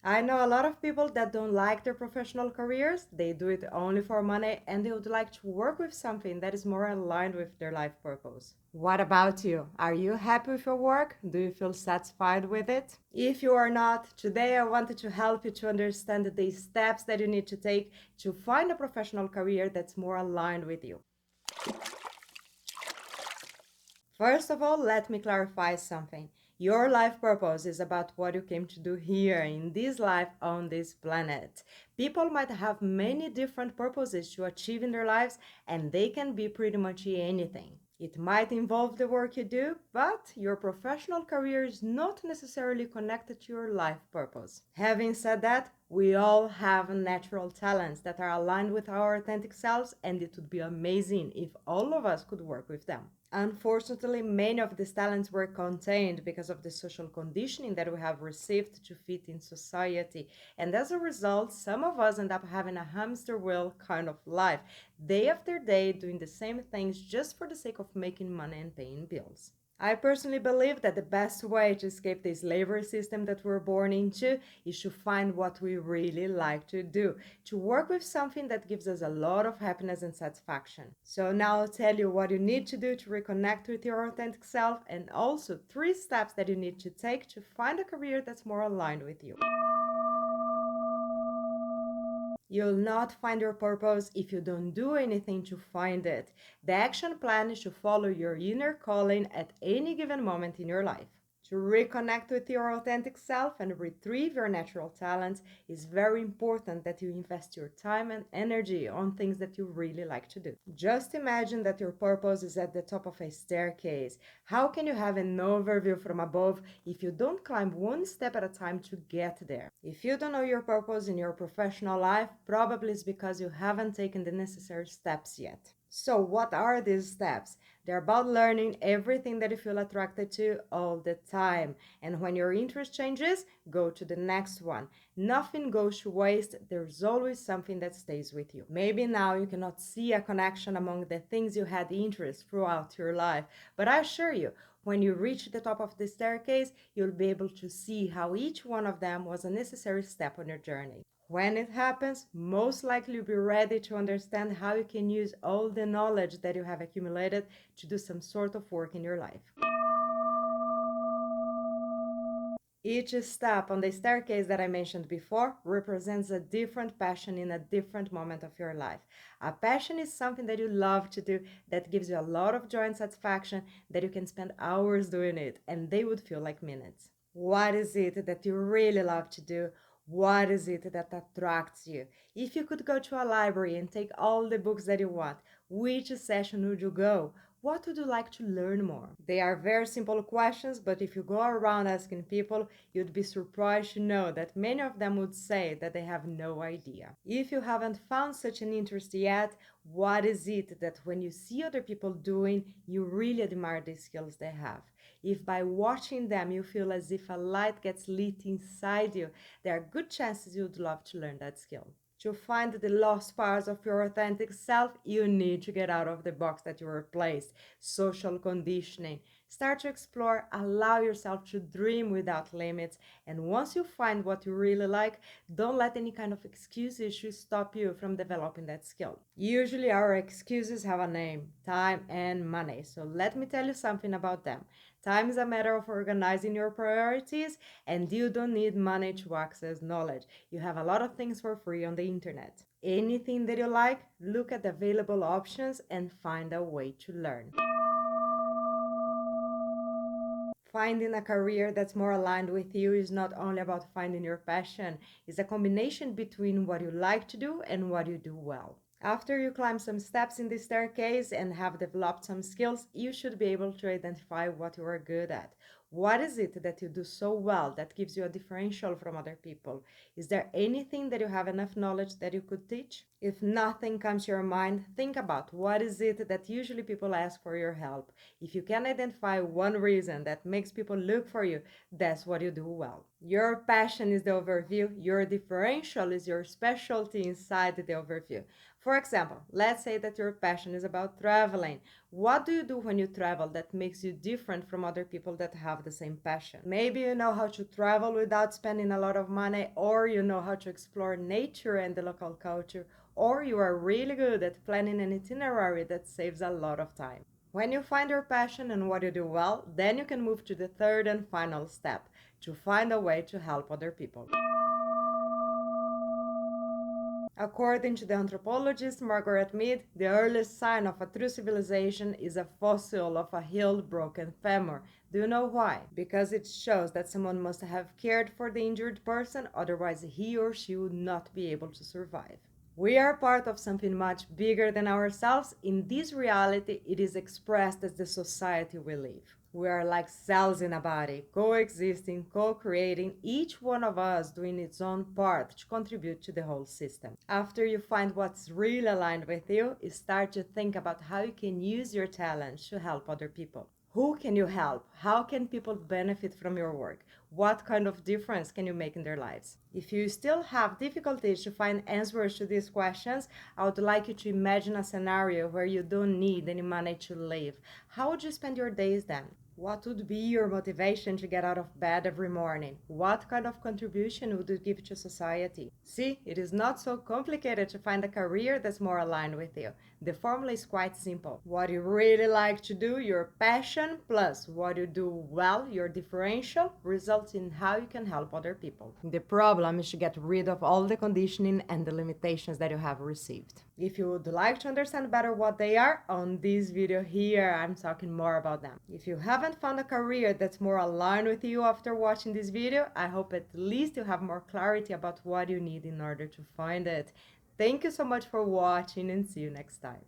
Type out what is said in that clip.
I know a lot of people that don't like their professional careers. They do it only for money and they would like to work with something that is more aligned with their life purpose. What about you? Are you happy with your work? Do you feel satisfied with it? If you are not, today I wanted to help you to understand the steps that you need to take to find a professional career that's more aligned with you. First of all, let me clarify something. Your life purpose is about what you came to do here in this life on this planet. People might have many different purposes to achieve in their lives, and they can be pretty much anything. It might involve the work you do, but your professional career is not necessarily connected to your life purpose. Having said that, we all have natural talents that are aligned with our authentic selves, and it would be amazing if all of us could work with them. Unfortunately, many of these talents were contained because of the social conditioning that we have received to fit in society. And as a result, some of us end up having a hamster wheel kind of life, day after day, doing the same things just for the sake of making money and paying bills. I personally believe that the best way to escape the slavery system that we're born into is to find what we really like to do, to work with something that gives us a lot of happiness and satisfaction. So now I'll tell you what you need to do to reconnect with your authentic self and also 3 steps that you need to take to find a career that's more aligned with you. You'll not find your purpose if you don't do anything to find it. The action plan is to follow your inner calling at any given moment in your life. To reconnect with your authentic self and retrieve your natural talents, it's very important that you invest your time and energy on things that you really like to do. Just imagine that your purpose is at the top of a staircase. How can you have an overview from above if you don't climb one step at a time to get there? If you don't know your purpose in your professional life, probably it's because you haven't taken the necessary steps yet. So, what are these steps? They're about learning everything that you feel attracted to all the time. And when your interest changes, go to the next one. Nothing goes to waste. There's always something that stays with you. Maybe now you cannot see a connection among the things you had interest throughout your life, but I assure you, when you reach the top of the staircase, you'll be able to see how each one of them was a necessary step on your journey. When it happens, most likely you'll be ready to understand how you can use all the knowledge that you have accumulated to do some sort of work in your life. Each step on the staircase that I mentioned before represents a different passion in a different moment of your life. A passion is something that you love to do, that gives you a lot of joy and satisfaction, that you can spend hours doing it, and they would feel like minutes. What is it that you really love to do? What is it that attracts you? If you could go to a library and take all the books that you want, which session would you go? What would you like to learn more? They are very simple questions, but if you go around asking people, you'd be surprised to know that many of them would say that they have no idea. If you haven't found such an interest yet, what is it that when you see other people doing, you really admire the skills they have? If by watching them you feel as if a light gets lit inside you, there are good chances you'd love to learn that skill. To find the lost parts of your authentic self, you need to get out of the box that you were placed. Social conditioning. Start to explore, allow yourself to dream without limits, and once you find what you really like, don't let any kind of excuse issue stop you from developing that skill. Usually, our excuses have a name: time and money. So, let me tell you something about them. Time is a matter of organizing your priorities, and you don't need money to access knowledge. You have a lot of things for free on the internet. Anything that you like, look at the available options and find a way to learn. Finding a career that's more aligned with you is not only about finding your passion, it's a combination between what you like to do and what you do well. After you climb some steps in the staircase and have developed some skills, you should be able to identify what you are good at. What is it that you do so well that gives you a differential from other people? Is there anything that you have enough knowledge that you could teach? If nothing comes to your mind, think about what is it that usually people ask for your help. If you can identify one reason that makes people look for you, that's what you do well. Your passion is the overview, your differential is your specialty inside the overview. For example, let's say that your passion is about traveling. What do you do when you travel that makes you different from other people that have the same passion? Maybe you know how to travel without spending a lot of money, or you know how to explore nature and the local culture, or you are really good at planning an itinerary that saves a lot of time. When you find your passion and what you do well, then you can move to the third and final step, to find a way to help other people. According to the anthropologist Margaret Mead, the earliest sign of a true civilization is a fossil of a healed broken femur. Do you know why? Because it shows that someone must have cared for the injured person, otherwise he or she would not be able to survive. We are part of something much bigger than ourselves. In this reality, it is expressed as the society we live. We are like cells in a body, coexisting, co-creating, each one of us doing its own part to contribute to the whole system. After you find what's really aligned with you, you start to think about how you can use your talents to help other people. Who can you help? How can people benefit from your work? What kind of difference can you make in their lives? If you still have difficulties to find answers to these questions, I would like you to imagine a scenario where you don't need any money to live. How would you spend your days then? What would be your motivation to get out of bed every morning? What kind of contribution would you give to society? See, it is not so complicated to find a career that's more aligned with you. The formula is quite simple. What you really like to do, your passion, plus what you do well, your differential, results in how you can help other people. The problem is to get rid of all the conditioning and the limitations that you have received. If you would like to understand better what they are, on this video here I'm talking more about them. If you haven't found a career that's more aligned with you after watching this video, I hope at least you have more clarity about what you need in order to find it. Thank you so much for watching and see you next time.